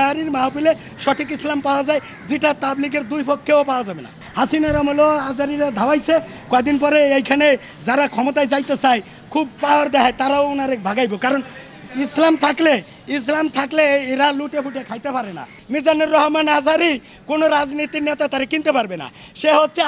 আজহারির মাহফিলে সঠিক ইসলাম পাওয়া যায়, যেটা তাবলিগের দুই পক্ষেও পাওয়া যাবে না। হাসিনার আমলেও আজহারিরা ধাওয়াইছে, কয়দিন পরে এইখানে যারা ক্ষমতায় যাইতে চায়, খুব পাওয়ার দেখায়, তারাও ওনারে ভাগাইব। কারণ ইসলাম থাকলে এরা লুটে ফুটে খাইতে পারে না। মিজানুর রহমান আজহারি কোনো রাজনীতির নেতা তারা কিনতে পারবে না। সে হচ্ছে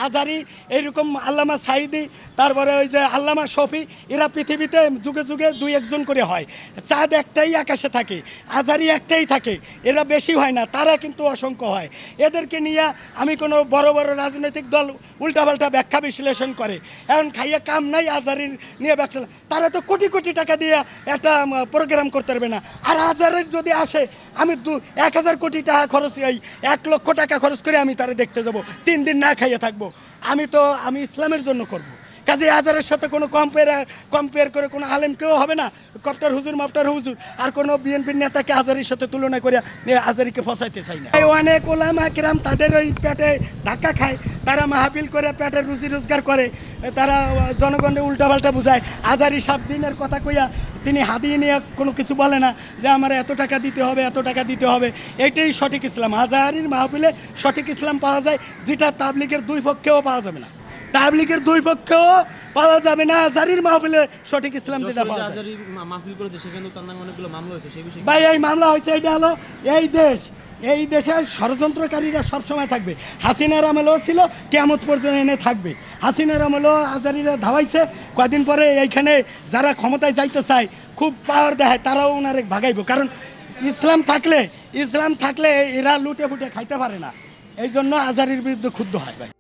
আজহারি এইরকম আল্লামা সাইদি, তারপরে ওই যে আল্লামা শফি, এরা পৃথিবীতে যুগে যুগে দুই একজন করে হয়। চাঁদ একটাই আকাশে থাকে, আজহারি একটাই থাকে, এরা বেশি হয় না, তারা কিন্তু অসংখ্য হয়। এদেরকে নিয়ে আমি কোনো বড় বড় রাজনৈতিক দল উল্টাপাল্টা ব্যাখ্যা বিশ্লেষণ করে, এখন খাইয়ে কাম নাই আজহারি নিয়ে ব্যবসা, তারা তো কোটি কোটি টাকা দিয়ে একটা প্রোগ্রাম করতে পারবে না। আর আজহারের যদি আসে, আমি 1000 কোটি টাকা খরচ, 1 লক্ষ টাকা খরচ করে আমি তারা দেখতে যাব, 3 দিন না খাইয়ে থাকবো। আমি ইসলামের জন্য করব। কাজে আজহারের সাথে কোনো কম্পেয়ার করে কোনো আলেম কেউ হবে না। কপ্টার হুজুর মাপটার হুজুর আর কোনো বিএনপির নেতাকে আজহারির সাথে তুলনা করে আজহারিকে ফসাইতে চাই না। অনেক ওলামা কিরাম তাদের ওই পেটে ধাক্কা খায়, তারা মাহফিল করে পেটের রুজি রোজগার করে, তারা জনগণের উল্টাপাল্টা বুঝায়। আজহারি 7 দিনের কথা কইয়া তিনি হাদিয়ে নিয়ে কোনো কিছু বলে না যে আমার এত টাকা দিতে হবে, এত টাকা দিতে হবে। এটাই সঠিক ইসলাম। আজহারির মাহফিলে সঠিক ইসলাম পাওয়া যায়, যেটা তাবলিগের দুই পক্ষেও পাওয়া যাবে না। তাবলিগের দুই পক্ষেও পাওয়া যাবে না আজহারির মাহফিলে সঠিক ইসলাম যেটা পাওয়া যায়। আজহারি মাহফিল করেছে, সেখানে তার নামে অনেকগুলো মামলা হয়েছে, সেই বিষয়ে ভাই এই মামলা হয়েছে, এটা হলো এই দেশে ষড়যন্ত্রকারীরা সবসময় থাকবে। হাসিনার আমলেও ছিল, কিয়ামত পর্যন্ত এনে থাকবে। হাসিনার আমলেও আজহারিরা ধাওয়াইছে, কয়দিন পরে এইখানে যারা ক্ষমতায় যাইতে চায়, খুব পাওয়ার দেখায়, তারাও ওনারে ভাগাইব। কারণ ইসলাম থাকলে এরা লুটে ফুটে খাইতে পারে না। এই জন্য আজহারির বিরুদ্ধে ক্ষুব্ধ হয় ভাই।